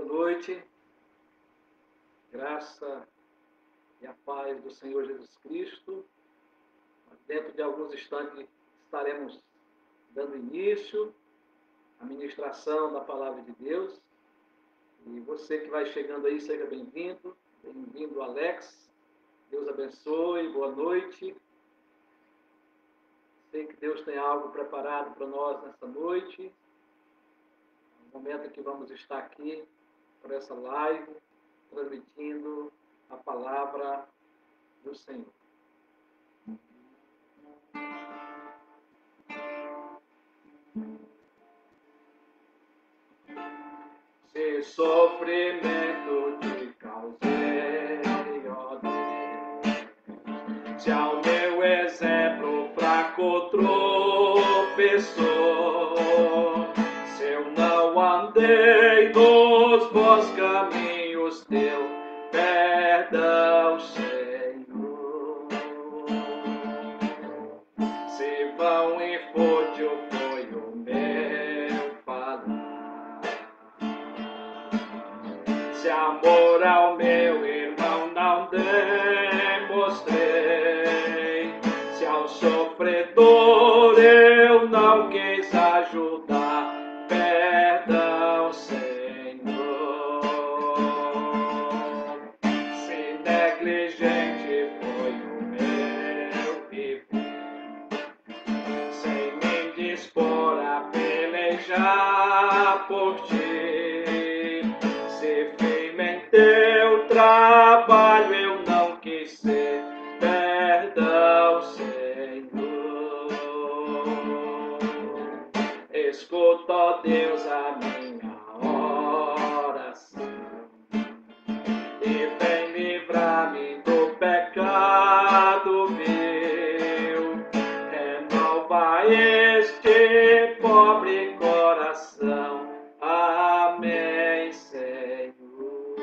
Boa noite, graça e a paz do Senhor Jesus Cristo. Dentro de alguns instantes estaremos dando início à ministração da Palavra de Deus. E você que vai chegando aí, seja bem-vindo. Bem-vindo, Alex. Deus abençoe, boa noite. Sei que Deus tem algo preparado para nós nessa noite. No momento em que vamos estar aqui por essa live, transmitindo a palavra do Senhor. Se sofrimento te causei, ó Deus, se ao meu exemplo fraco tropeçou, se eu não andei nos bons caminhos, teu perdão, Senhor. Se vão e fútil foi o meu falar, se amor ao meu irmão não demonstrei, se ao sofredor eu não quis ajudar, perdão, Senhor. Se negligente foi o meu viver, sem me dispor a pelejar por ti, se firme em teu trabalho eu não quis ser, perdão, Senhor. Escuta, ó Deus, a minha oração e vem livrar-me do pecado vil. Renova este pobre coração. Amém, Senhor.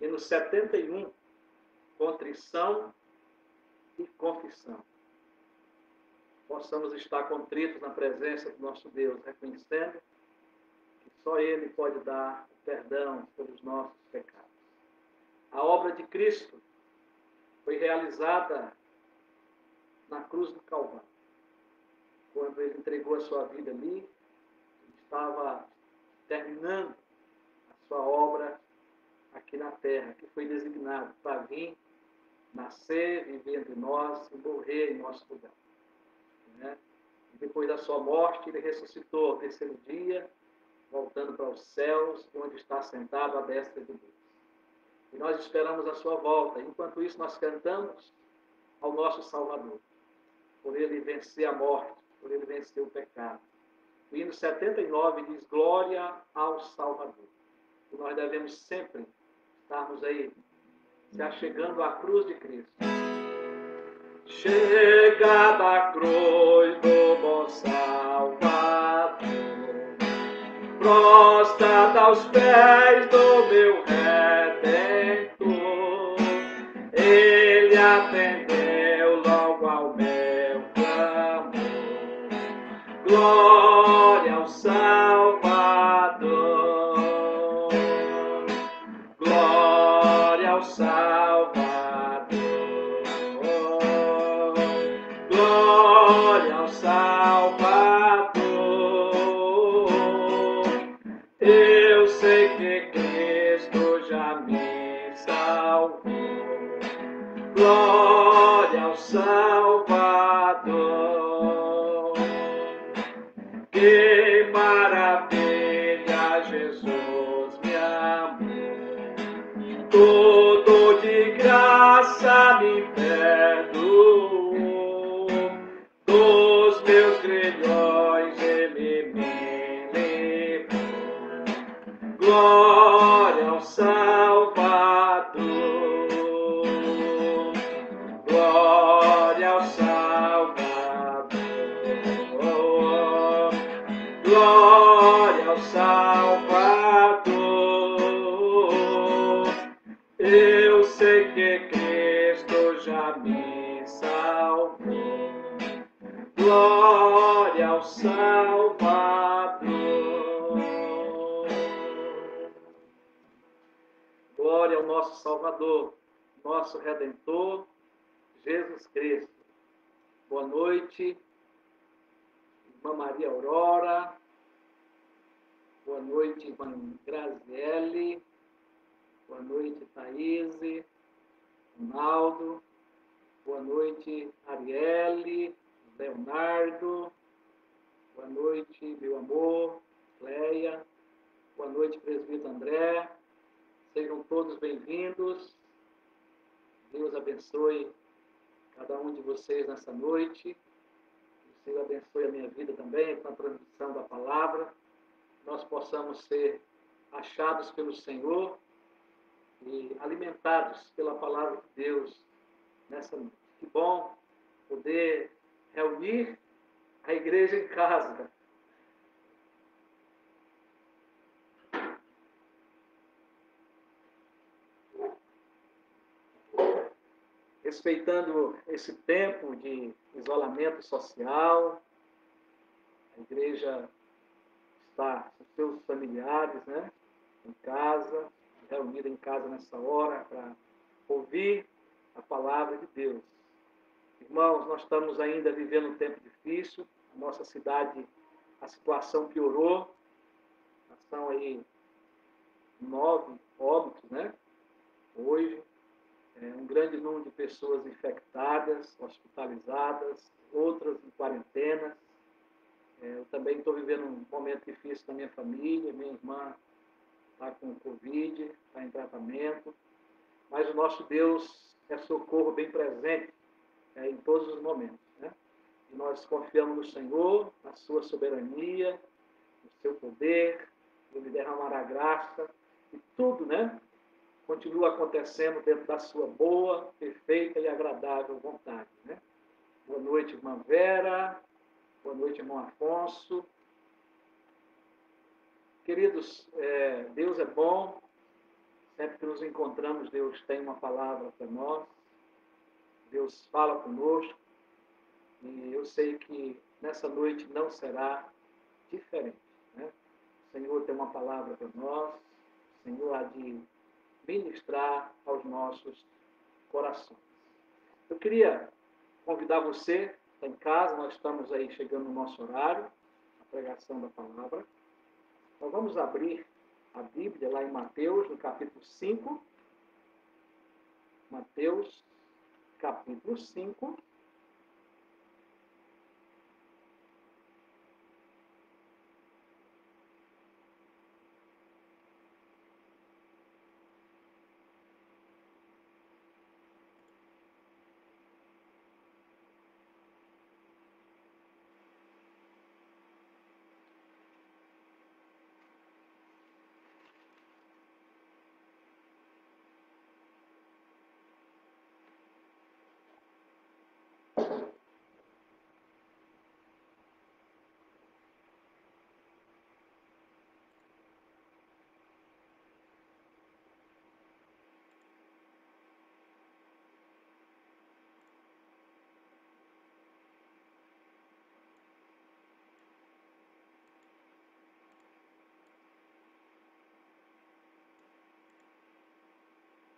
E no 71, contrição e confissão. Possamos estar contritos na presença do nosso Deus, reconhecendo que só Ele pode dar perdão pelos nossos pecados. A obra de Cristo foi realizada na cruz do Calvário. Quando Ele entregou a sua vida ali, Ele estava terminando a sua obra aqui na terra, que foi designado para vir, nascer, viver entre nós e morrer em nosso lugar. E depois da sua morte, Ele ressuscitou ao terceiro dia, voltando para os céus, onde está sentado à destra de Deus. E nós esperamos a sua volta. Enquanto isso, nós cantamos ao nosso Salvador, por Ele vencer a morte, por Ele vencer o pecado. O hino 79 diz: glória ao Salvador. E nós devemos sempre estarmos aí, se achegando à cruz de Cristo. Chegada à cruz do bom Salvador, prostrada aos pés do meu Redentor, Ele atendeu logo ao meu clamor. Glória ao Salvador, glória ao Salvador, glória ao Salvador. Eu sei que Cristo já me salvou. Glória ao Salvador. Que maravilha, Jesus me amou. Tudo de graça me perdoou. Dos meus grilhões Ele me livrou. Glória ao Salvador. Glória ao Salvador. Glória ao Salvador. Eu sei que Cristo já me salvou. Glória ao Salvador. Salvador, nosso Redentor, Jesus Cristo. Boa noite, irmã Maria Aurora. Boa noite, irmã Graziele. Boa noite, Thaís, Ronaldo. Boa noite, Arielle, Leonardo. Boa noite, meu amor, Leia. Boa noite, presbítero André. Sejam todos bem-vindos. Deus abençoe cada um de vocês nessa noite. Que o Senhor abençoe a minha vida também, com a transmissão da palavra. Nós possamos ser achados pelo Senhor e alimentados pela palavra de Deus nessa noite. Que bom poder reunir a igreja em casa. Respeitando esse tempo de isolamento social, a igreja está com seus familiares, né, em casa, reunida em casa nessa hora para ouvir a palavra de Deus. Irmãos, nós estamos ainda vivendo um tempo difícil, a nossa cidade, a situação piorou, são aí 9 óbitos, né, hoje, um grande número de pessoas infectadas, hospitalizadas, outras em quarentena. Eu também estou vivendo um momento difícil na minha família, minha irmã está com Covid, está em tratamento, mas o nosso Deus é socorro bem presente em todos os momentos, né? E nós confiamos no Senhor, na sua soberania, no seu poder, Ele derramará graça, e tudo, né, continua acontecendo dentro da sua boa, perfeita e agradável vontade, né? Boa noite, irmã Vera. Boa noite, irmão Afonso. Queridos, Deus é bom. Sempre que nos encontramos, Deus tem uma palavra para nós. Deus fala conosco. E eu sei que nessa noite não será diferente, né? O Senhor tem uma palavra para nós. O Senhor há de ministrar aos nossos corações. Eu queria convidar você, está em casa, nós estamos aí chegando no nosso horário, a pregação da palavra. Então vamos abrir a Bíblia lá em Mateus, no capítulo 5. Mateus, capítulo 5.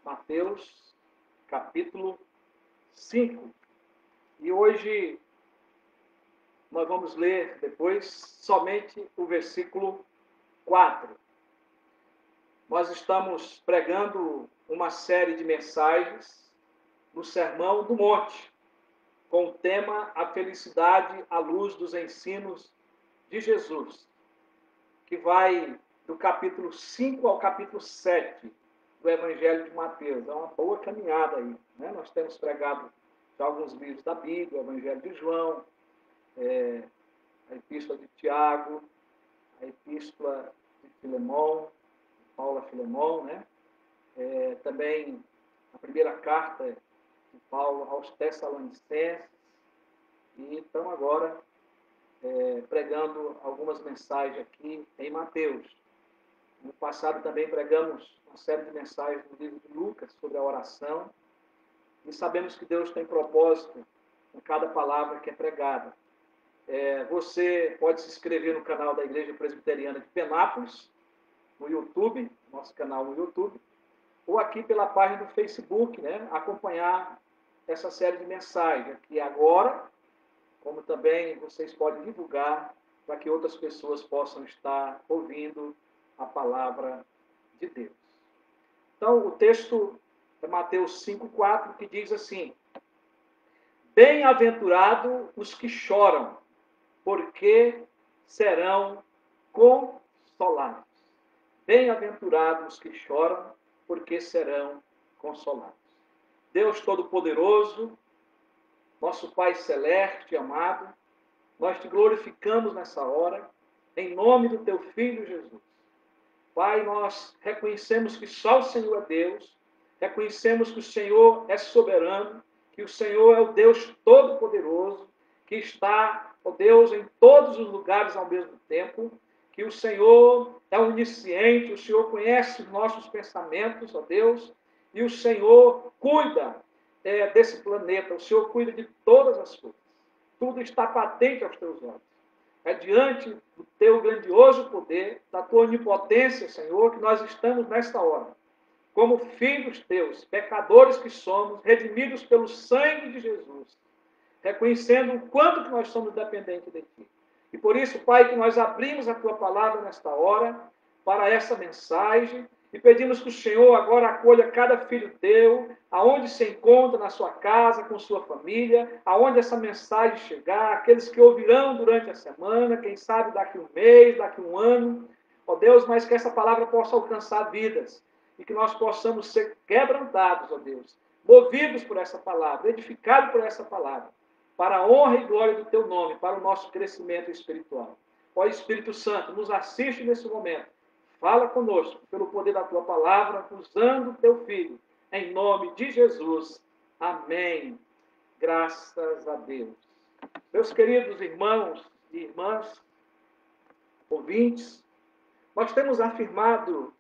Mateus, capítulo 5. E hoje nós vamos ler depois somente o versículo 4. Nós estamos pregando uma série de mensagens no Sermão do Monte, com o tema A Felicidade à Luz dos Ensinos de Jesus, que vai do capítulo 5 ao capítulo 7 do Evangelho de Mateus. É uma boa caminhada aí, né? Nós temos pregado já alguns livros da Bíblia, o Evangelho de João, a Epístola de Tiago, a Epístola de Filemão, Paulo a Filemão, né? Também a primeira carta de Paulo aos Tessalonicenses, e estamos agora pregando algumas mensagens aqui em Mateus. No passado também pregamos uma série de mensagens no livro de Lucas sobre a oração, e sabemos que Deus tem propósito em cada palavra que é pregada. Você pode se inscrever no canal da Igreja Presbiteriana de Penápolis, no YouTube, nosso canal no YouTube, ou aqui pela página do Facebook, né, acompanhar essa série de mensagens aqui agora, como também vocês podem divulgar para que outras pessoas possam estar ouvindo a palavra de Deus. Então, o texto é Mateus 5,4, que diz assim: Bem-aventurados os que choram, porque serão consolados. Bem-aventurados os que choram, porque serão consolados. Deus Todo-Poderoso, nosso Pai Celeste, amado, nós te glorificamos nessa hora, em nome do teu Filho Jesus. Pai, nós reconhecemos que só o Senhor é Deus, reconhecemos que o Senhor é soberano, que o Senhor é o Deus Todo-Poderoso, que está, ó Deus, em todos os lugares ao mesmo tempo, que o Senhor é onisciente, o Senhor conhece os nossos pensamentos, ó Deus, e o Senhor cuida desse planeta, o Senhor cuida de todas as coisas. Tudo está patente aos teus olhos. É diante do teu grandioso poder, da tua onipotência, Senhor, que nós estamos nesta hora. Como filhos teus, pecadores que somos, redimidos pelo sangue de Jesus, reconhecendo o quanto que nós somos dependentes de ti. E por isso, Pai, que nós abrimos a tua palavra nesta hora, para essa mensagem, e pedimos que o Senhor agora acolha cada filho teu, aonde se encontra, na sua casa, com sua família, aonde essa mensagem chegar, aqueles que ouvirão durante a semana, quem sabe daqui um mês, daqui um ano, ó Deus, mas que essa palavra possa alcançar vidas, e que nós possamos ser quebrantados, ó Deus, movidos por essa palavra, edificados por essa palavra, para a honra e glória do teu nome, para o nosso crescimento espiritual. Ó Espírito Santo, nos assiste nesse momento. Fala conosco pelo poder da tua palavra, usando o teu Filho, em nome de Jesus. Amém. Graças a Deus. Meus queridos irmãos e irmãs, ouvintes, nós temos afirmado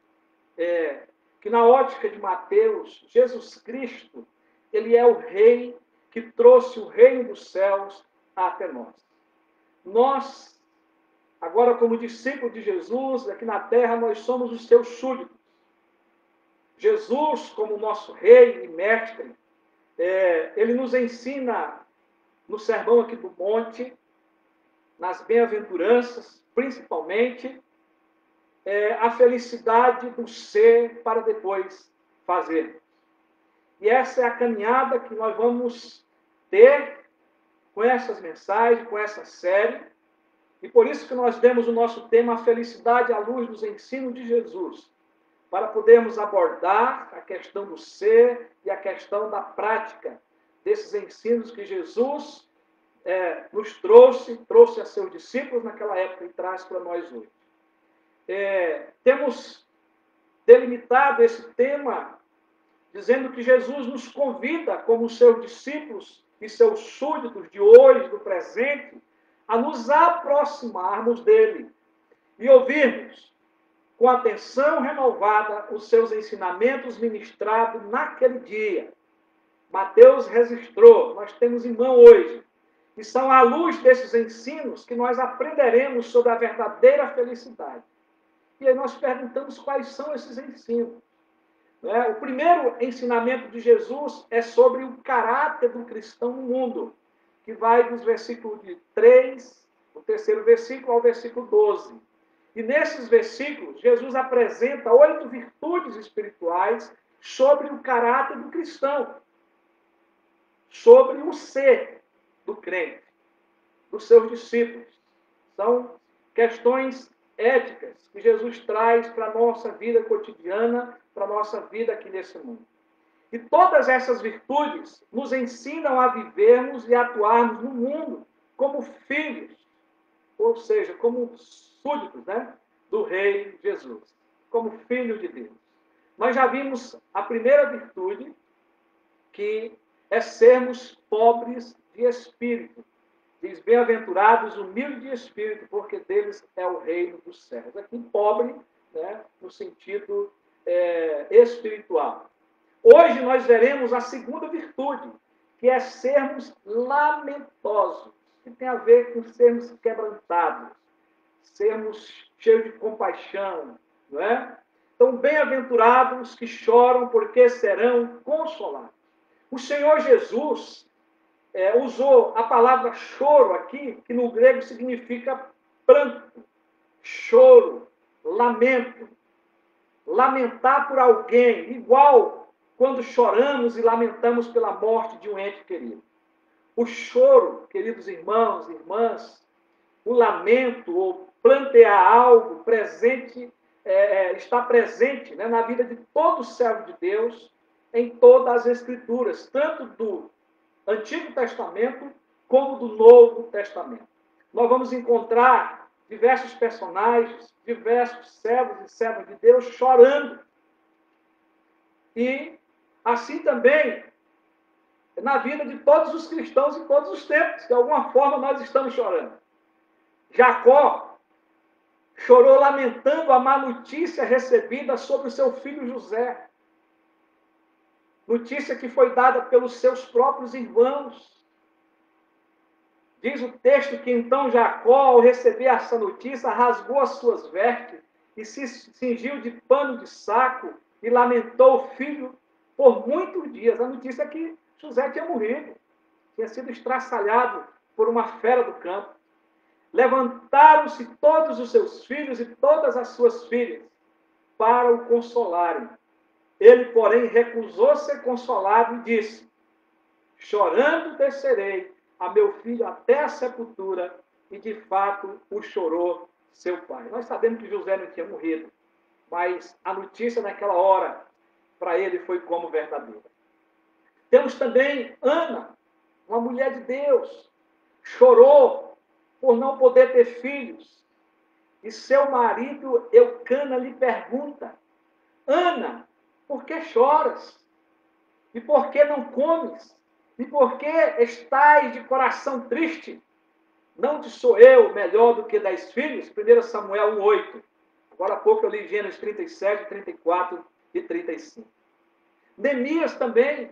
que na ótica de Mateus, Jesus Cristo, ele é o Rei que trouxe o reino dos céus até nós. Nós, agora como discípulos de Jesus, aqui na terra, nós somos os seus súditos. Jesus, como nosso Rei e Mestre, ele nos ensina no Sermão aqui do Monte, nas bem-aventuranças, principalmente, a felicidade do ser para depois fazer. E essa é a caminhada que nós vamos ter com essas mensagens, com essa série. E por isso que nós demos o nosso tema, a felicidade à luz dos ensinos de Jesus, para podermos abordar a questão do ser e a questão da prática desses ensinos que Jesus nos trouxe a seus discípulos naquela época e traz para nós hoje. Temos delimitado esse tema dizendo que Jesus nos convida, como seus discípulos e seus súditos de hoje, do presente, a nos aproximarmos dele e ouvirmos com atenção renovada os seus ensinamentos ministrados naquele dia. Mateus registrou, nós temos em mão hoje, e são à luz desses ensinos que nós aprenderemos sobre a verdadeira felicidade. E aí nós perguntamos quais são esses ensinos. O primeiro ensinamento de Jesus é sobre o caráter do cristão no mundo, que vai dos versículos de 3, o terceiro versículo, ao versículo 12. E nesses versículos, Jesus apresenta 8 virtudes espirituais sobre o caráter do cristão, sobre o ser do crente, dos seus discípulos. São questões éticas que Jesus traz para a nossa vida cotidiana, para a nossa vida aqui nesse mundo. E todas essas virtudes nos ensinam a vivermos e atuarmos no mundo como filhos, ou seja, como súditos, do Rei Jesus, como filhos de Deus. Nós já vimos a primeira virtude, que é sermos pobres de espírito. Diz, bem-aventurados, humildes de espírito, porque deles é o reino dos céus. Aqui, pobre, no sentido espiritual. Hoje nós veremos a segunda virtude, que é sermos lamentosos, que tem a ver com sermos quebrantados, sermos cheios de compaixão, não é? Então, bem-aventurados que choram, porque serão consolados. O Senhor Jesus usou a palavra choro aqui, que no grego significa pranto, choro, lamento. Lamentar por alguém, igual quando choramos e lamentamos pela morte de um ente querido. O choro, queridos irmãos e irmãs, o lamento ou plantear algo presente, está presente, né, na vida de todo servo de Deus, em todas as Escrituras, tanto do Antigo Testamento como do Novo Testamento. Nós vamos encontrar diversos personagens, diversos servos e servas de Deus chorando. E assim também na vida de todos os cristãos em todos os tempos. De alguma forma nós estamos chorando. Jacó chorou lamentando a má notícia recebida sobre o seu filho José. Notícia que foi dada pelos seus próprios irmãos. Diz o texto que então Jacó, ao receber essa notícia, rasgou as suas vestes e se cingiu de pano de saco e lamentou o filho por muitos dias. A notícia é que José tinha morrido, tinha sido estraçalhado por uma fera do campo. Levantaram-se todos os seus filhos e todas as suas filhas para o consolarem. Ele, porém, recusou ser consolado e disse: chorando descerei a meu filho até a sepultura, e de fato o chorou seu pai. Nós sabemos que José não tinha morrido, mas a notícia naquela hora, para ele, foi como verdadeira. Temos também Ana, uma mulher de Deus, chorou por não poder ter filhos, e seu marido Eucana lhe pergunta: Ana, por que choras? E por que não comes? E por que estais de coração triste? Não te sou eu melhor do que 10 filhos? 1 Samuel 1:8. Agora há pouco eu li Gênesis 37, 34 e 35. Neemias também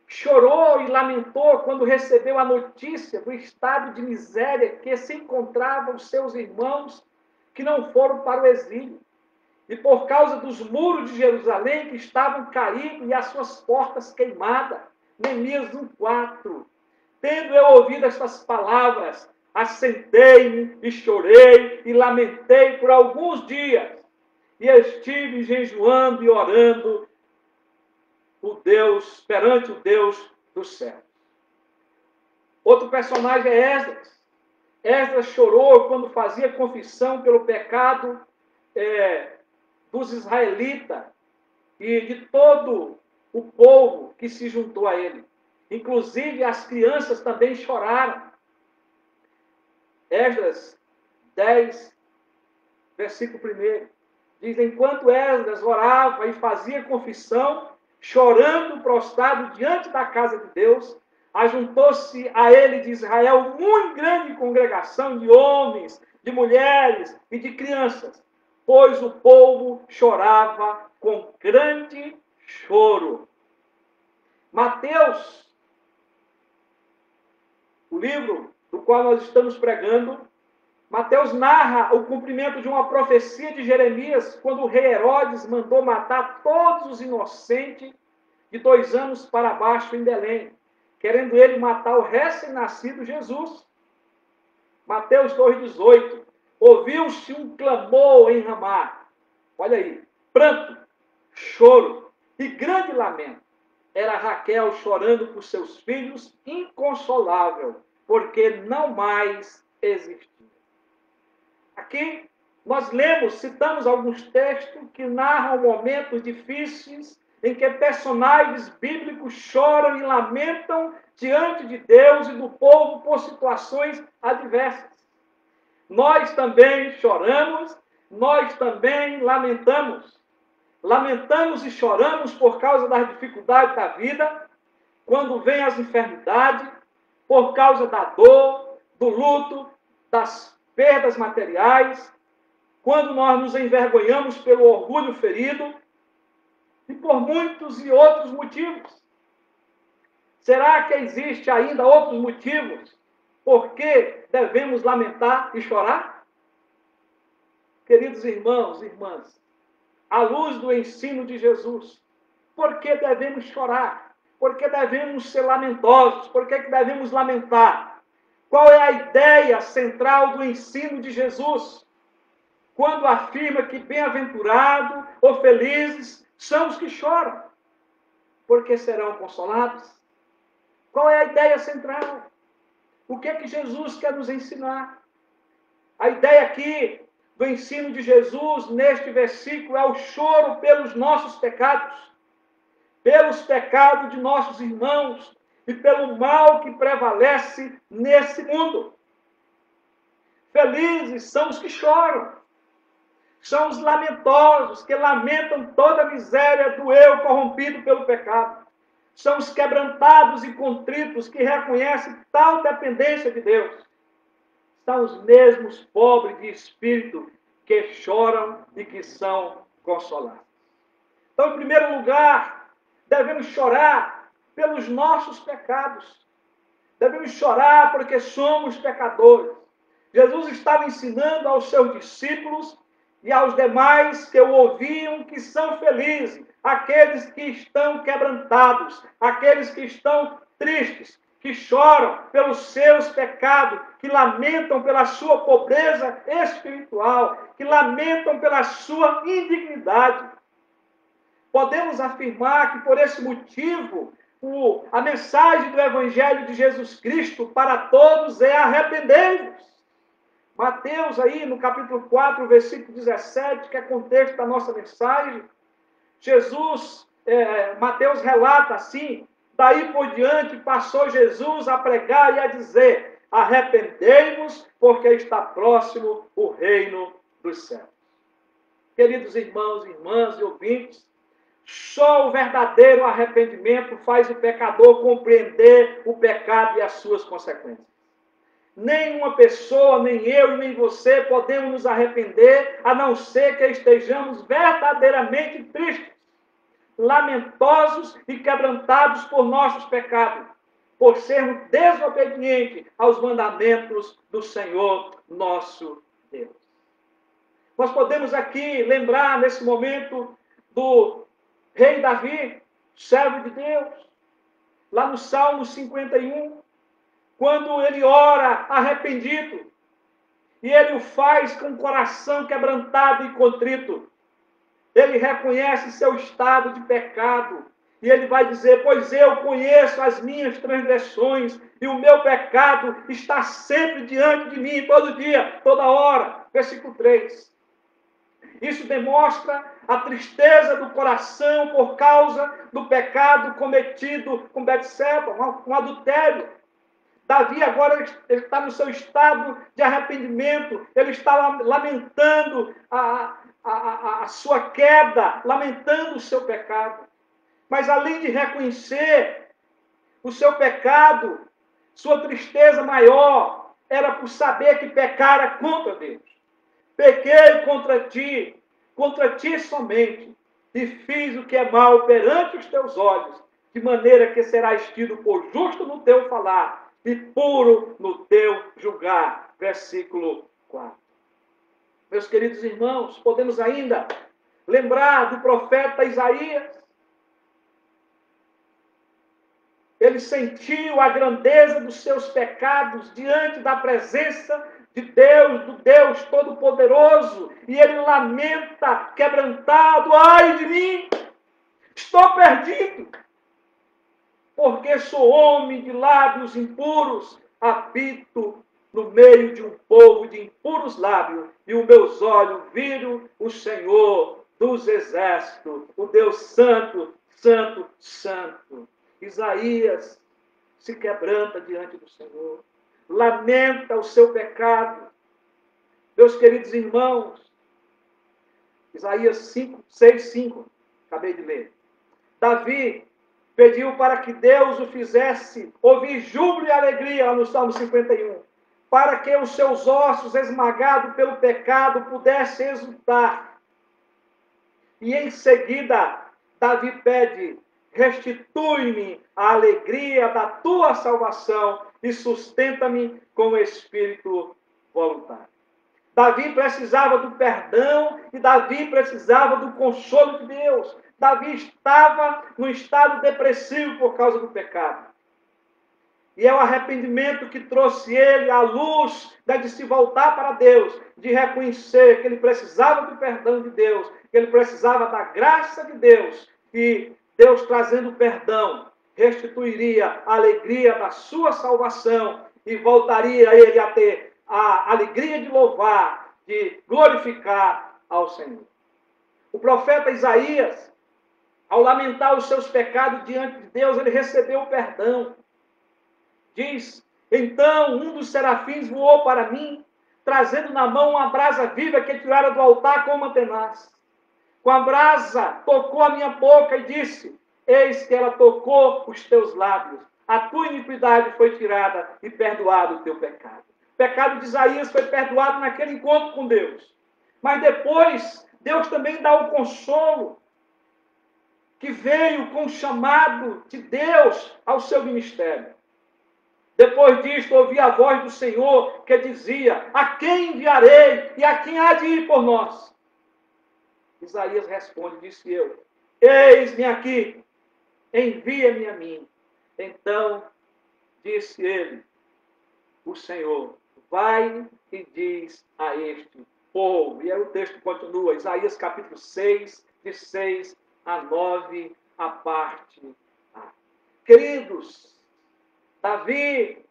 chorou e lamentou quando recebeu a notícia do estado de miséria que se encontravam os seus irmãos que não foram para o exílio. E por causa dos muros de Jerusalém que estavam caídos e as suas portas queimadas. Neemias 1:4. Tendo eu ouvido estas palavras, assentei-me e chorei e lamentei por alguns dias. E estive jejuando e orando perante o Deus dos céus. Outro personagem é Esdras. Esdras chorou quando fazia confissão pelo pecado dos israelitas e de todo o povo que se juntou a ele. Inclusive, as crianças também choraram. Esdras 10, versículo 1. Diz: enquanto Esdras orava e fazia confissão, chorando prostrado diante da casa de Deus, ajuntou-se a ele de Israel muito grande congregação de homens, de mulheres e de crianças, pois o povo chorava com grande choro. Mateus, o livro do qual nós estamos pregando, Mateus narra o cumprimento de uma profecia de Jeremias, quando o rei Herodes mandou matar todos os inocentes de 2 anos para baixo em Belém, querendo ele matar o recém-nascido Jesus. Mateus 2:18. Ouviu-se um clamor em Ramá. Olha aí, pranto, choro e grande lamento. Era Raquel chorando por seus filhos, inconsolável, porque não mais existia. Aqui nós citamos alguns textos que narram momentos difíceis em que personagens bíblicos choram e lamentam diante de Deus e do povo por situações adversas. Nós também choramos, nós também lamentamos. Lamentamos e choramos por causa das dificuldades da vida, quando vem as enfermidades, por causa da dor, do luto, das perdas materiais, quando nós nos envergonhamos pelo orgulho ferido e por muitos e outros motivos. Será que existe ainda outros motivos por que devemos lamentar e chorar? Queridos irmãos e irmãs, à luz do ensino de Jesus, por que devemos chorar? Por que devemos ser lamentosos? Por que devemos lamentar? Qual é a ideia central do ensino de Jesus? Quando afirma que bem-aventurado ou felizes são os que choram, porque serão consolados. Qual é a ideia central? O que é que Jesus quer nos ensinar? A ideia aqui do ensino de Jesus, neste versículo, é o choro pelos nossos pecados de nossos irmãos e pelo mal que prevalece nesse mundo. Felizes são os que choram, são os lamentosos, que lamentam toda a miséria do eu corrompido pelo pecado. São os quebrantados e contritos que reconhecem tal dependência de Deus. São os mesmos pobres de espírito que choram e que são consolados. Então, em primeiro lugar, devemos chorar pelos nossos pecados. Devemos chorar porque somos pecadores. Jesus estava ensinando aos seus discípulos e aos demais que o ouviam que são felizes, aqueles que estão quebrantados, aqueles que estão tristes, que choram pelos seus pecados, que lamentam pela sua pobreza espiritual, que lamentam pela sua indignidade. Podemos afirmar que por esse motivo, a mensagem do Evangelho de Jesus Cristo para todos é arrependei-vos. Mateus aí no capítulo 4, versículo 17, que é contexto da nossa mensagem, Mateus relata assim: daí por diante passou Jesus a pregar e a dizer: arrependei-vos, porque está próximo o reino dos céus. Queridos irmãos, irmãs e ouvintes, só o verdadeiro arrependimento faz o pecador compreender o pecado e as suas consequências. Nenhuma pessoa, nem eu e nem você podemos nos arrepender, a não ser que estejamos verdadeiramente tristes, lamentosos e quebrantados por nossos pecados, por sermos desobedientes aos mandamentos do Senhor nosso Deus. Nós podemos aqui lembrar nesse momento do rei Davi, servo de Deus, lá no Salmo 51, quando ele ora arrependido, e ele o faz com o coração quebrantado e contrito. Ele reconhece seu estado de pecado, e ele vai dizer: pois eu conheço as minhas transgressões, e o meu pecado está sempre diante de mim, todo dia, toda hora. Versículo 3. Isso demonstra a tristeza do coração por causa do pecado cometido com Betseba, um adultério. Davi agora ele está no seu estado de arrependimento, ele está lamentando a sua queda, lamentando o seu pecado. Mas além de reconhecer o seu pecado, sua tristeza maior era por saber que pecara contra Deus. Pequei contra ti somente, e fiz o que é mal perante os teus olhos, de maneira que serás tido por justo no teu falar, e puro no teu julgar. Versículo 4. Meus queridos irmãos, podemos ainda lembrar do profeta Isaías. Ele sentiu a grandeza dos seus pecados diante da presença de Deus, do Deus Todo-Poderoso, e ele lamenta, quebrantado: ai de mim, estou perdido, porque sou homem de lábios impuros, habito no meio de um povo de impuros lábios, e os meus olhos viram o Senhor dos exércitos, o Deus Santo, Santo, Santo. Isaías se quebranta diante do Senhor, lamenta o seu pecado. Meus queridos irmãos, Isaías 6:5, acabei de ler. Davi pediu para que Deus o fizesse ouvir júbilo e alegria, lá no Salmo 51, para que os seus ossos esmagados pelo pecado pudessem exultar. E em seguida, Davi pede: restitui-me a alegria da tua salvação e sustenta-me com o espírito voluntário. Davi precisava do perdão e Davi precisava do consolo de Deus. Davi estava num estado depressivo por causa do pecado. E é o arrependimento que trouxe ele à luz de se voltar para Deus, de reconhecer que ele precisava do perdão de Deus, que ele precisava da graça de Deus, e Deus trazendo perdão, restituiria a alegria da sua salvação e voltaria ele a ter a alegria de louvar, de glorificar ao Senhor. O profeta Isaías, ao lamentar os seus pecados diante de Deus, ele recebeu o perdão. Diz, então um dos serafins voou para mim, trazendo na mão uma brasa viva que tirara do altar com uma tenaz. Com a brasa tocou a minha boca e disse, eis que ela tocou os teus lábios. A tua iniquidade foi tirada e perdoado o teu pecado. O pecado de Isaías foi perdoado naquele encontro com Deus. Mas depois, Deus também dá o consolo que veio com o chamado de Deus ao seu ministério. Depois disto, ouvi a voz do Senhor que dizia, a quem enviarei e a quem há de ir por nós? Isaías responde, disse eu, eis-me aqui, envia-me a mim. Então disse ele, o Senhor, vai e diz a este povo. E aí o texto continua, Isaías capítulo 6, de 6 a 9, a parte A. Queridos, Davi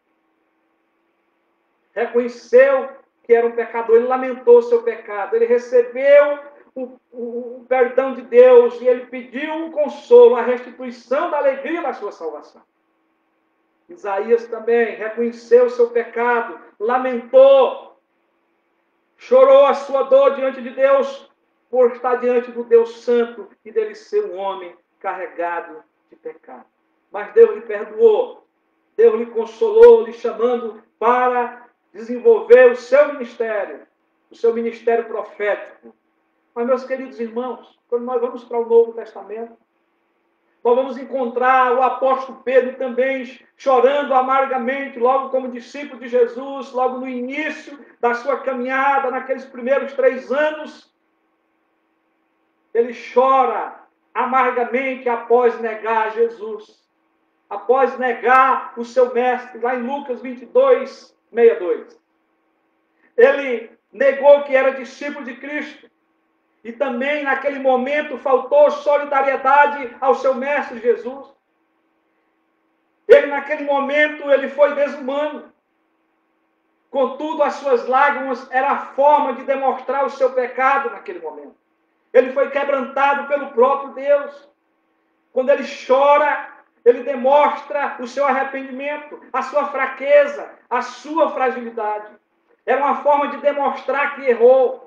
reconheceu que era um pecador, ele lamentou o seu pecado, ele recebeu o perdão de Deus e ele pediu um consolo, a restituição da alegria da sua salvação. Isaías também reconheceu o seu pecado, lamentou, chorou a sua dor diante de Deus, por estar diante do Deus Santo e dele ser um homem carregado de pecado. Mas Deus lhe perdoou, Deus lhe consolou, lhe chamando para desenvolver o seu ministério profético. Mas, meus queridos irmãos, quando nós vamos para o Novo Testamento, nós vamos encontrar o apóstolo Pedro também chorando amargamente, logo como discípulo de Jesus, logo no início da sua caminhada, naqueles primeiros 3 anos. Ele chora amargamente após negar Jesus, após negar o seu mestre, lá em Lucas 22, 62. Ele negou que era discípulo de Cristo. E também, naquele momento, faltou solidariedade ao seu mestre Jesus. Ele, naquele momento, ele foi desumano. Contudo, as suas lágrimas eram a forma de demonstrar o seu pecado naquele momento. Ele foi quebrantado pelo próprio Deus. Quando ele chora, ele demonstra o seu arrependimento, a sua fraqueza, a sua fragilidade. Era uma forma de demonstrar que errou.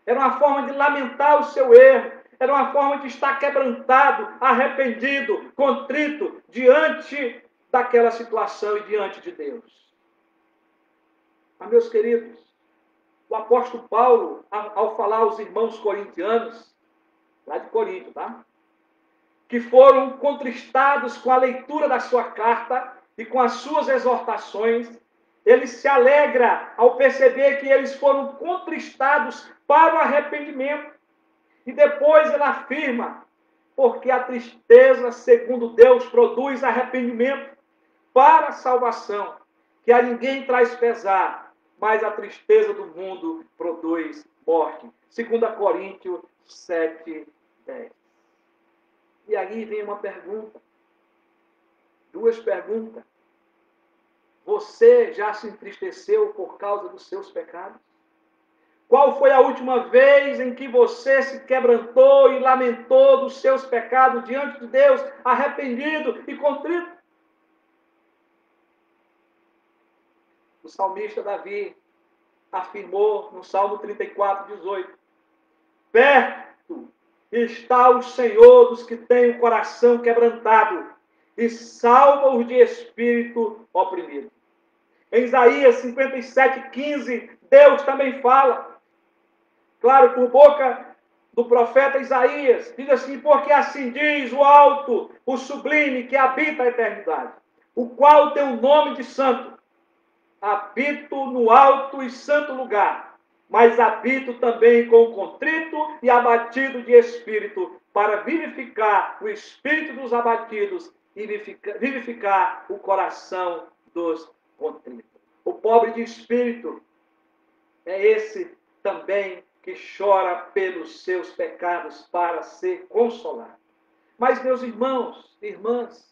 Era uma forma de lamentar o seu erro. Era uma forma de estar quebrantado, arrependido, contrito, diante daquela situação e diante de Deus. Mas, meus queridos, o apóstolo Paulo, ao falar aos irmãos corintianos, lá de Corinto, tá? Que foram contristados com a leitura da sua carta e com as suas exortações, ele se alegra ao perceber que eles foram contristados para o arrependimento. E depois ele afirma, porque a tristeza, segundo Deus, produz arrependimento para a salvação, que a ninguém traz pesar, mas a tristeza do mundo produz morte. 2 Coríntios 7, 10. E aí vem uma pergunta, 2 perguntas. Você já se entristeceu por causa dos seus pecados? Qual foi a última vez em que você se quebrantou e lamentou dos seus pecados diante de Deus, arrependido e contrito? O salmista Davi afirmou no Salmo 34, 18: perto está o Senhor dos que têm o coração quebrantado e salva-os de espírito oprimido. Em Isaías 57, 15, Deus também fala, claro, por boca do profeta Isaías, diz assim, porque assim diz o alto, o sublime, que habita a eternidade, o qual tem o nome de santo. Habito no alto e santo lugar, mas habito também com o contrito e abatido de espírito, para vivificar o espírito dos abatidos e vivificar o coração dos contritos. O pobre de espírito é esse também que chora pelos seus pecados para ser consolado. Mas, meus irmãos e irmãs,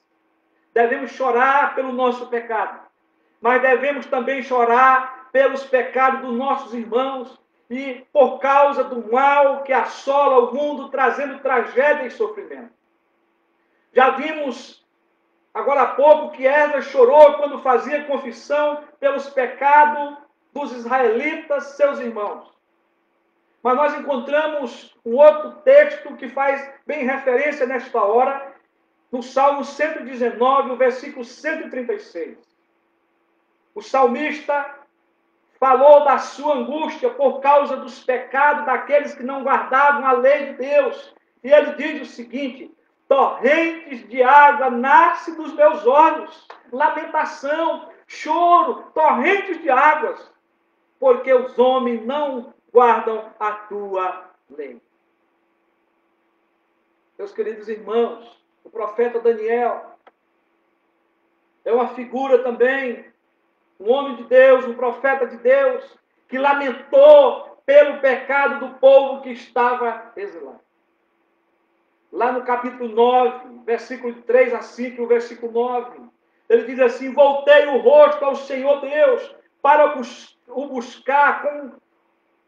devemos chorar pelo nosso pecado, mas devemos também chorar pelos pecados dos nossos irmãos e por causa do mal que assola o mundo, trazendo tragédia e sofrimento. Já vimos agora há pouco que Esdras chorou quando fazia confissão pelos pecados dos israelitas, seus irmãos. Mas nós encontramos um outro texto que faz bem referência nesta hora, no Salmo 119, o versículo 136. O salmista falou da sua angústia por causa dos pecados daqueles que não guardavam a lei de Deus. E ele diz o seguinte: torrentes de água nascem dos meus olhos, lamentação, choro, torrentes de águas, porque os homens não guardam a tua lei. Meus queridos irmãos, o profeta Daniel é uma figura também, um homem de Deus, um profeta de Deus, que lamentou pelo pecado do povo que estava exilado. Lá no capítulo 9, versículo 3 a 5, o versículo 9, ele diz assim: voltei o rosto ao Senhor Deus para o buscar com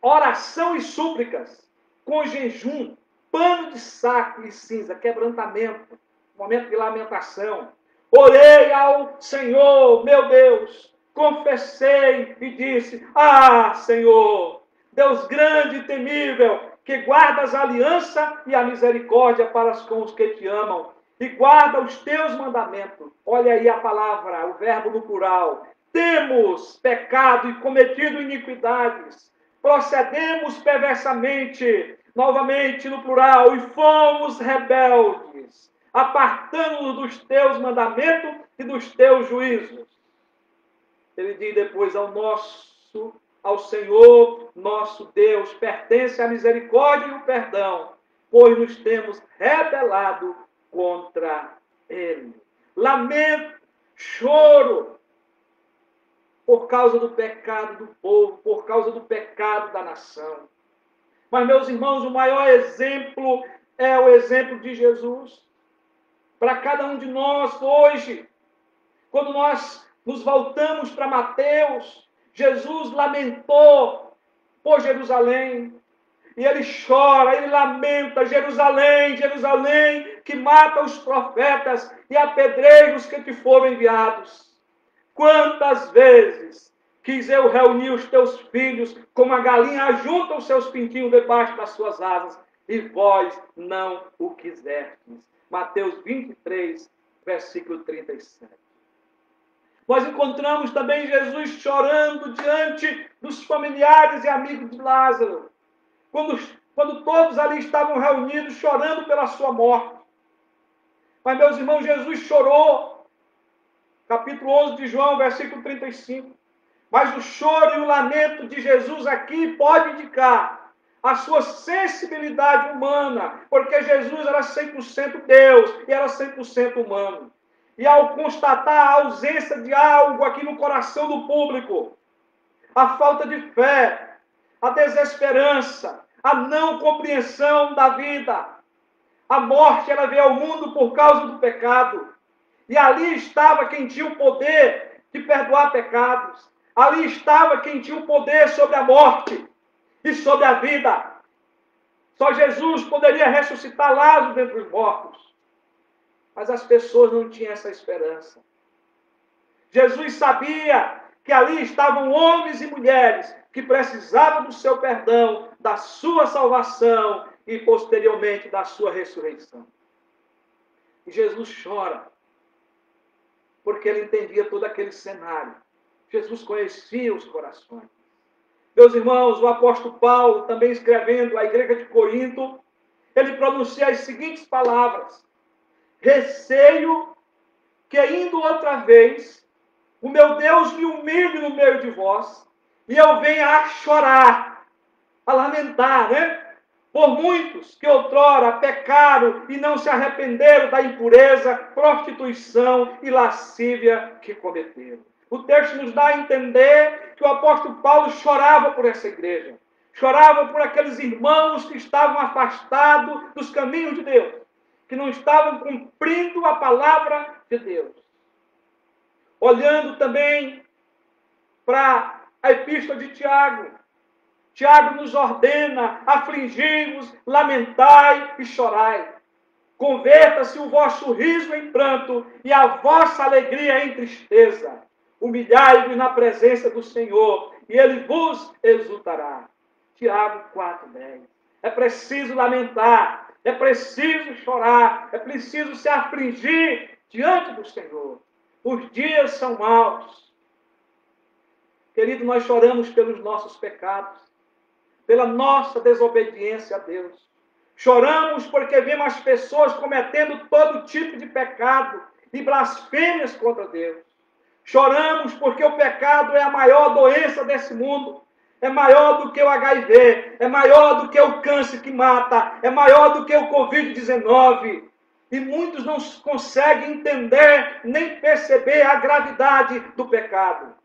oração e súplicas, com jejum, pano de saco e cinza, quebrantamento, momento de lamentação. Orei ao Senhor, meu Deus, confessei e disse: ah, Senhor, Deus grande e temível, que guardas a aliança e a misericórdia para com os que te amam, e guarda os teus mandamentos. Olha aí a palavra, o verbo no plural. Temos pecado e cometido iniquidades, procedemos perversamente, novamente no plural, e fomos rebeldes, apartando-nos dos teus mandamentos e dos teus juízos. Ele diz depois: ao Senhor, nosso Deus, pertence a misericórdia e o perdão, pois nos temos rebelado contra Ele. Lamento, choro, por causa do pecado do povo, por causa do pecado da nação. Mas, meus irmãos, o maior exemplo é o exemplo de Jesus. Para cada um de nós hoje, quando nós nos voltamos para Mateus, Jesus lamentou por Jerusalém. E ele chora, ele lamenta: Jerusalém, Jerusalém, que mata os profetas e apedreja os que te foram enviados. Quantas vezes quis eu reunir os teus filhos, como a galinha ajunta os seus pintinhos debaixo das suas asas, e vós não o quisestes. Mateus 23, versículo 37. Nós encontramos também Jesus chorando diante dos familiares e amigos de Lázaro, quando todos ali estavam reunidos chorando pela sua morte. Mas, meus irmãos, Jesus chorou. Capítulo 11 de João, versículo 35. Mas o choro e o lamento de Jesus aqui pode indicar a sua sensibilidade humana, porque Jesus era 100% Deus e era 100% humano. E ao constatar a ausência de algo aqui no coração do público, a falta de fé, a desesperança, a não compreensão da vida, a morte, ela veio ao mundo por causa do pecado. E ali estava quem tinha o poder de perdoar pecados. Ali estava quem tinha o poder sobre a morte e sobre a vida. Só Jesus poderia ressuscitar Lázaro dentre os mortos. Mas as pessoas não tinham essa esperança. Jesus sabia que ali estavam homens e mulheres que precisavam do seu perdão, da sua salvação e posteriormente da sua ressurreição. E Jesus chora, porque ele entendia todo aquele cenário. Jesus conhecia os corações. Meus irmãos, o apóstolo Paulo, também escrevendo à igreja de Corinto, ele pronuncia as seguintes palavras: receio que, indo outra vez, o meu Deus me humilhe no meio de vós, e eu venha a chorar a lamentar, né? Por muitos que outrora pecaram e não se arrependeram da impureza, prostituição e lascívia que cometeram. O texto nos dá a entender que o apóstolo Paulo chorava por essa igreja. Chorava por aqueles irmãos que estavam afastados dos caminhos de Deus, que não estavam cumprindo a palavra de Deus. Olhando também para a epístola de Tiago, Tiago nos ordena: afligi-vos, lamentai e chorai. Converta-se o vosso riso em pranto e a vossa alegria em tristeza. Humilhai-vos na presença do Senhor e Ele vos exultará. Tiago 4:10. É preciso lamentar, é preciso chorar, é preciso se afligir diante do Senhor. Os dias são maus. Querido, nós choramos pelos nossos pecados, pela nossa desobediência a Deus. Choramos porque vemos as pessoas cometendo todo tipo de pecado e blasfêmias contra Deus. Choramos porque o pecado é a maior doença desse mundo. É maior do que o HIV, é maior do que o câncer que mata, é maior do que o Covid-19. E muitos não conseguem entender nem perceber a gravidade do pecado.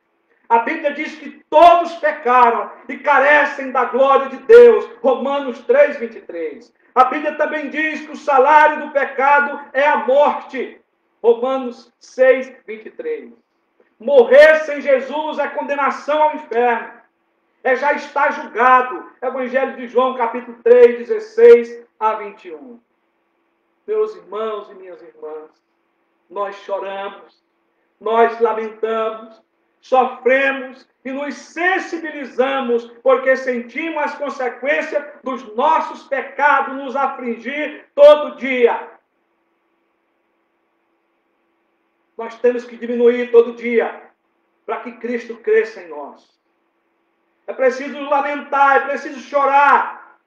A Bíblia diz que todos pecaram e carecem da glória de Deus. Romanos 3:23. A Bíblia também diz que o salário do pecado é a morte. Romanos 6:23. Morrer sem Jesus é condenação ao inferno. Já está julgado. Evangelho de João, capítulo 3, 16 a 21. Meus irmãos e minhas irmãs, nós choramos, nós lamentamos, sofremos e nos sensibilizamos porque sentimos as consequências dos nossos pecados nos afligir todo dia. Nós temos que diminuir todo dia para que Cristo cresça em nós. É preciso lamentar, é preciso chorar.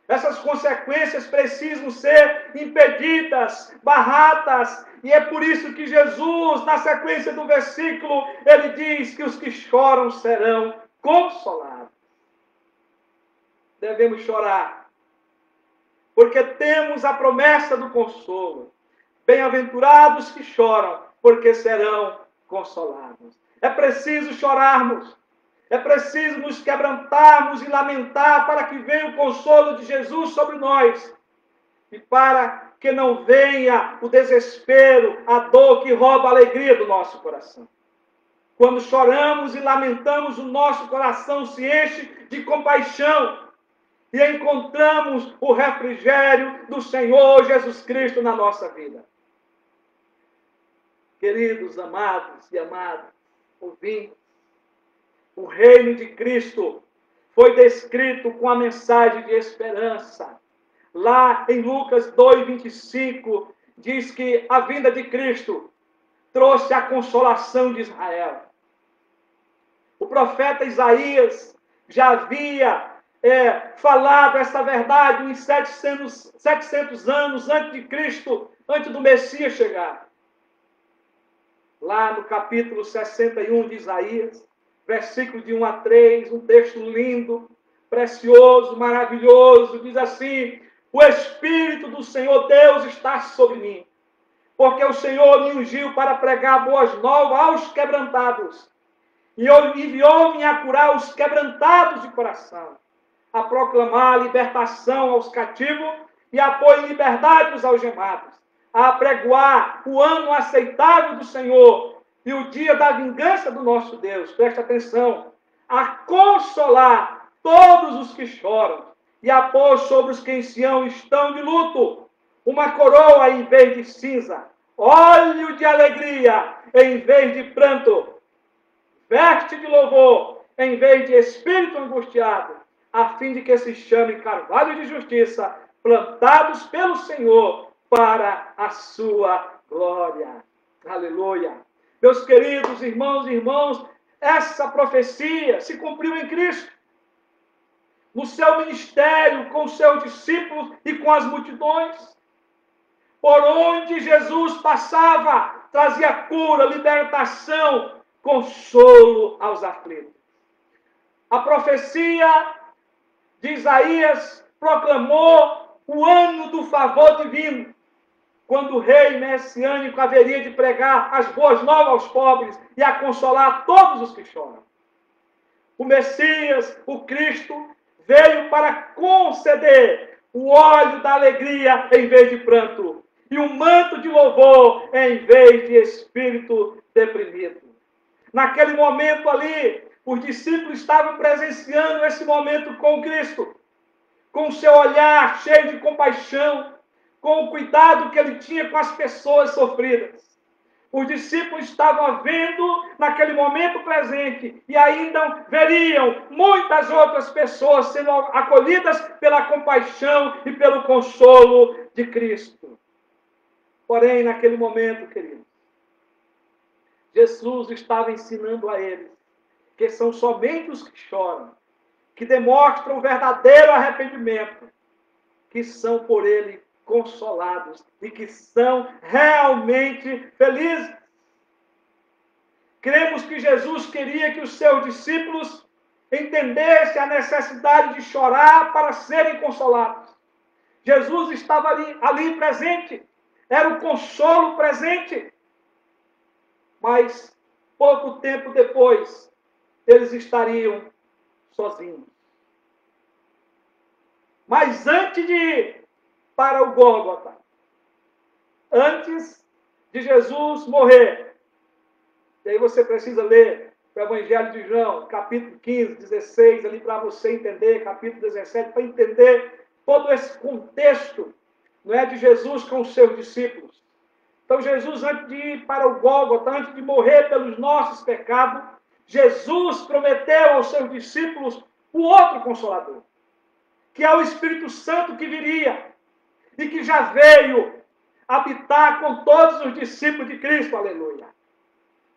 Essas consequências precisam ser impedidas, barradas. E é por isso que Jesus, na sequência do versículo, ele diz que os que choram serão consolados. Devemos chorar, porque temos a promessa do consolo. Bem-aventurados que choram, porque serão consolados. É preciso chorarmos. É preciso nos quebrantarmos e lamentar para que venha o consolo de Jesus sobre nós. E para que não venha o desespero, a dor que rouba a alegria do nosso coração. Quando choramos e lamentamos, o nosso coração se enche de compaixão. E encontramos o refrigério do Senhor Jesus Cristo na nossa vida. Queridos, amados e amadas, ouvintes, o reino de Cristo foi descrito com a mensagem de esperança. Lá em Lucas 2:25, diz que a vinda de Cristo trouxe a consolação de Israel. O profeta Isaías já havia falado essa verdade uns 700 anos antes de Cristo, antes do Messias chegar. Lá no capítulo 61 de Isaías, versículo de 1 a 3, um texto lindo, precioso, maravilhoso, diz assim: o Espírito do Senhor Deus está sobre mim, porque o Senhor me ungiu para pregar boas novas aos quebrantados, e enviou-me a curar os quebrantados de coração, a proclamar a libertação aos cativos e a pôr em liberdade os algemados, a apregoar o ano aceitável do Senhor e o dia da vingança do nosso Deus. Preste atenção. A consolar todos os que choram e a pôr sobre os que em Sião estão de luto uma coroa em vez de cinza, óleo de alegria em vez de pranto, veste de louvor em vez de espírito angustiado, a fim de que se chame carvalho de justiça, plantados pelo Senhor para a sua glória. Aleluia. Meus queridos irmãos e irmãs, essa profecia se cumpriu em Cristo. No seu ministério, com os seus discípulos e com as multidões. Por onde Jesus passava, trazia cura, libertação, consolo aos aflitos. A profecia de Isaías proclamou o ano do favor divino, quando o rei messiânico haveria de pregar as boas novas aos pobres e a consolar todos os que choram. O Messias, o Cristo, veio para conceder o óleo da alegria em vez de pranto e o manto de louvor em vez de espírito deprimido. Naquele momento ali, os discípulos estavam presenciando esse momento com Cristo, com o seu olhar cheio de compaixão, com o cuidado que ele tinha com as pessoas sofridas. Os discípulos estavam vendo naquele momento presente e ainda veriam muitas outras pessoas sendo acolhidas pela compaixão e pelo consolo de Cristo. Porém, naquele momento, queridos, Jesus estava ensinando a eles que são somente os que choram, que demonstram o verdadeiro arrependimento, que são por ele consolados e que são realmente felizes. Cremos que Jesus queria que os seus discípulos entendessem a necessidade de chorar para serem consolados. Jesus estava ali presente, era o consolo presente. Mas, pouco tempo depois, eles estariam sozinhos. Mas antes de ir para o Gólgota, antes de Jesus morrer, e aí você precisa ler o Evangelho de João, capítulo 15, 16, ali para você entender, capítulo 17, para entender todo esse contexto, não é, de Jesus com os seus discípulos. Então, Jesus, antes de ir para o Gólgota, antes de morrer pelos nossos pecados, Jesus prometeu aos seus discípulos o outro Consolador, que é o Espírito Santo que viria e que já veio habitar com todos os discípulos de Cristo, aleluia.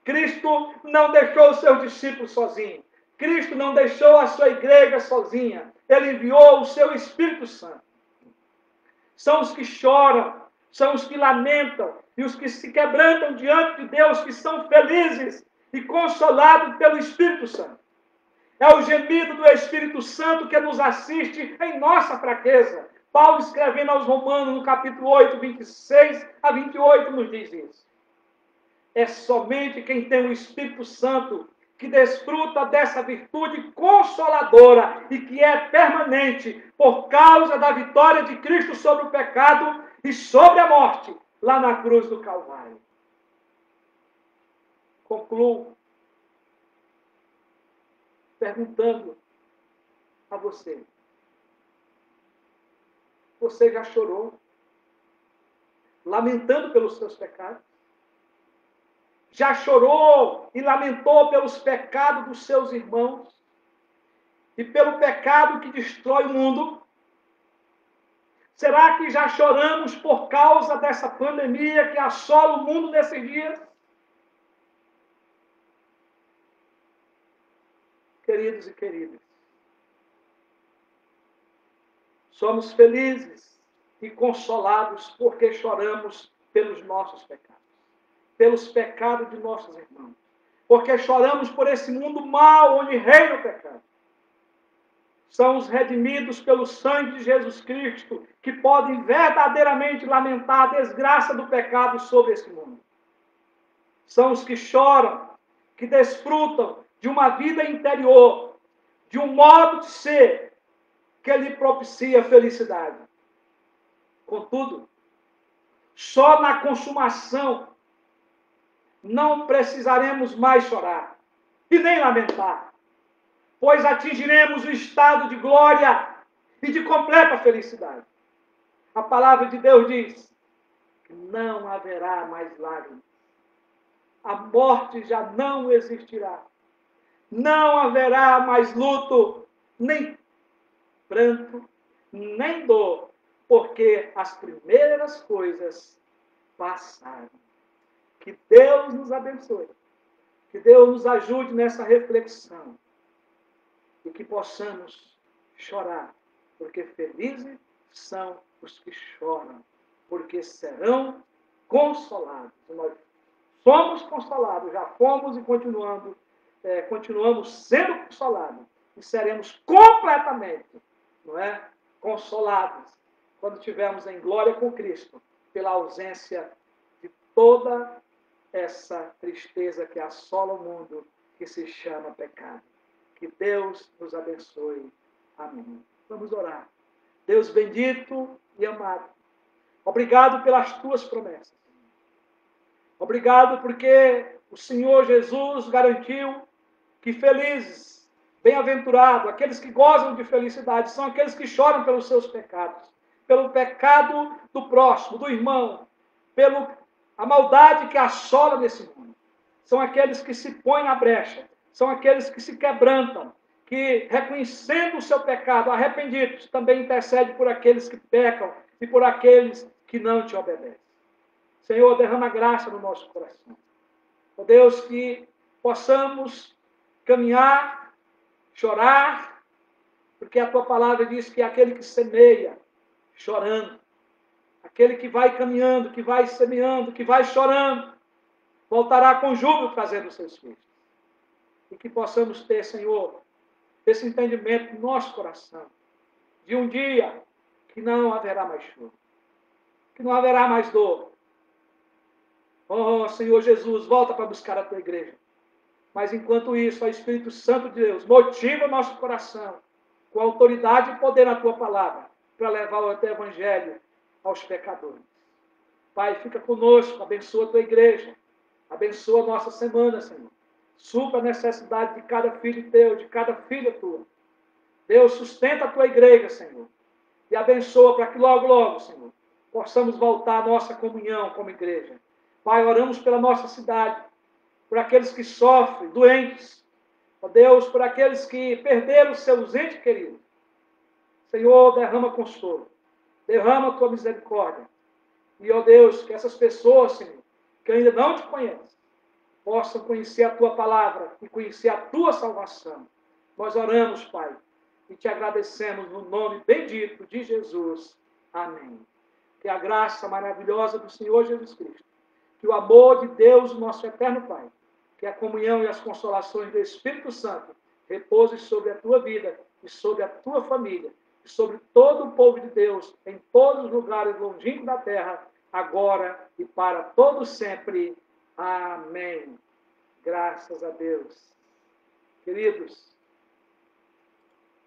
Cristo não deixou os seus discípulos sozinhos. Cristo não deixou a sua igreja sozinha. Ele enviou o seu Espírito Santo. São os que choram, são os que lamentam e os que se quebrantam diante de Deus, que são felizes e consolados pelo Espírito Santo. É o gemido do Espírito Santo que nos assiste em nossa fraqueza. Paulo, escrevendo aos Romanos, no capítulo 8, 26 a 28, nos diz isso. É somente quem tem o Espírito Santo que desfruta dessa virtude consoladora e que é permanente por causa da vitória de Cristo sobre o pecado e sobre a morte, lá na cruz do Calvário. Concluo perguntando a você: você já chorou, lamentando pelos seus pecados? Já chorou e lamentou pelos pecados dos seus irmãos? E pelo pecado que destrói o mundo? Será que já choramos por causa dessa pandemia que assola o mundo nesses dias? Queridos e queridas, somos felizes e consolados porque choramos pelos nossos pecados, pelos pecados de nossos irmãos, porque choramos por esse mundo mau onde reina o pecado. São os redimidos pelo sangue de Jesus Cristo que podem verdadeiramente lamentar a desgraça do pecado sobre esse mundo. São os que choram, que desfrutam de uma vida interior, de um modo de ser que lhe propicia felicidade. Contudo, só na consumação não precisaremos mais chorar e nem lamentar, pois atingiremos o estado de glória e de completa felicidade. A palavra de Deus diz que não haverá mais lágrimas. A morte já não existirá. Não haverá mais luto, nem pranto, nem dor, porque as primeiras coisas passaram. Que Deus nos abençoe. Que Deus nos ajude nessa reflexão. E que possamos chorar, porque felizes são os que choram, porque serão consolados. Nós somos consolados, já fomos e continuamos sendo consolados. E seremos completamente não é? Consolados, quando estivermos em glória com Cristo, pela ausência de toda essa tristeza que assola o mundo, que se chama pecado. Que Deus nos abençoe. Amém. Vamos orar. Deus bendito e amado, obrigado pelas tuas promessas. Obrigado porque o Senhor Jesus garantiu que felizes, bem-aventurados, aqueles que gozam de felicidade, são aqueles que choram pelos seus pecados, pelo pecado do próximo, do irmão, pela maldade que assola nesse mundo. São aqueles que se põem na brecha, são aqueles que se quebrantam, que, reconhecendo o seu pecado, arrependidos, também intercede por aqueles que pecam e por aqueles que não te obedecem. Senhor, derrama graça no nosso coração. Ó Deus, que possamos caminhar, chorar, porque a tua palavra diz que é aquele que semeia chorando, aquele que vai caminhando, que vai semeando, que vai chorando, voltará com júbilo trazendo os seus filhos. E que possamos ter, Senhor, esse entendimento no nosso coração, de um dia que não haverá mais chuva, que não haverá mais dor. Oh, Senhor Jesus, volta para buscar a tua igreja. Mas enquanto isso, o Espírito Santo de Deus motiva o nosso coração com autoridade e poder na tua palavra para levar o teu evangelho aos pecadores. Pai, fica conosco, abençoa a tua igreja, abençoa a nossa semana, Senhor. Supra a necessidade de cada filho teu, de cada filha tua. Deus, sustenta a tua igreja, Senhor, e abençoa para que logo, logo, Senhor, possamos voltar à nossa comunhão como igreja. Pai, oramos pela nossa cidade, por aqueles que sofrem, doentes. Ó Deus, por aqueles que perderam seus entes queridos. Senhor, derrama consolo, derrama a tua misericórdia. E, ó Deus, que essas pessoas, Senhor, que ainda não te conhecem, possam conhecer a tua palavra e conhecer a tua salvação. Nós oramos, Pai, e te agradecemos no nome bendito de Jesus. Amém. Que a graça maravilhosa do Senhor Jesus Cristo, que o amor de Deus, nosso eterno Pai, que a comunhão e as consolações do Espírito Santo repousem sobre a tua vida e sobre a tua família, e sobre todo o povo de Deus, em todos os lugares longínquos da terra, agora e para todos sempre. Amém. Graças a Deus. Queridos,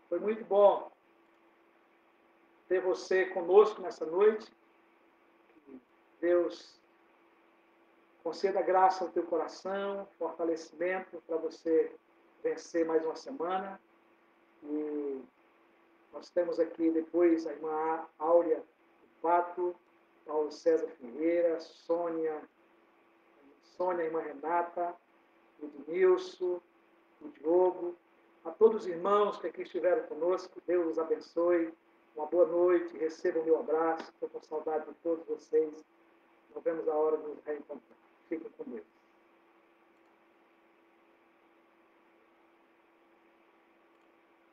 foi muito bom ter você conosco nessa noite. Deus conceda graça ao teu coração, fortalecimento para você vencer mais uma semana. E nós temos aqui depois a irmã Áurea Pato, Paulo César Ferreira, Sônia, a irmã Renata, o Ednilson, o Diogo, a todos os irmãos que aqui estiveram conosco, Deus os abençoe, uma boa noite, recebam o meu abraço, estou com saudade de todos vocês, não vemos a hora de nos reencontrar. Fiquem com Deus.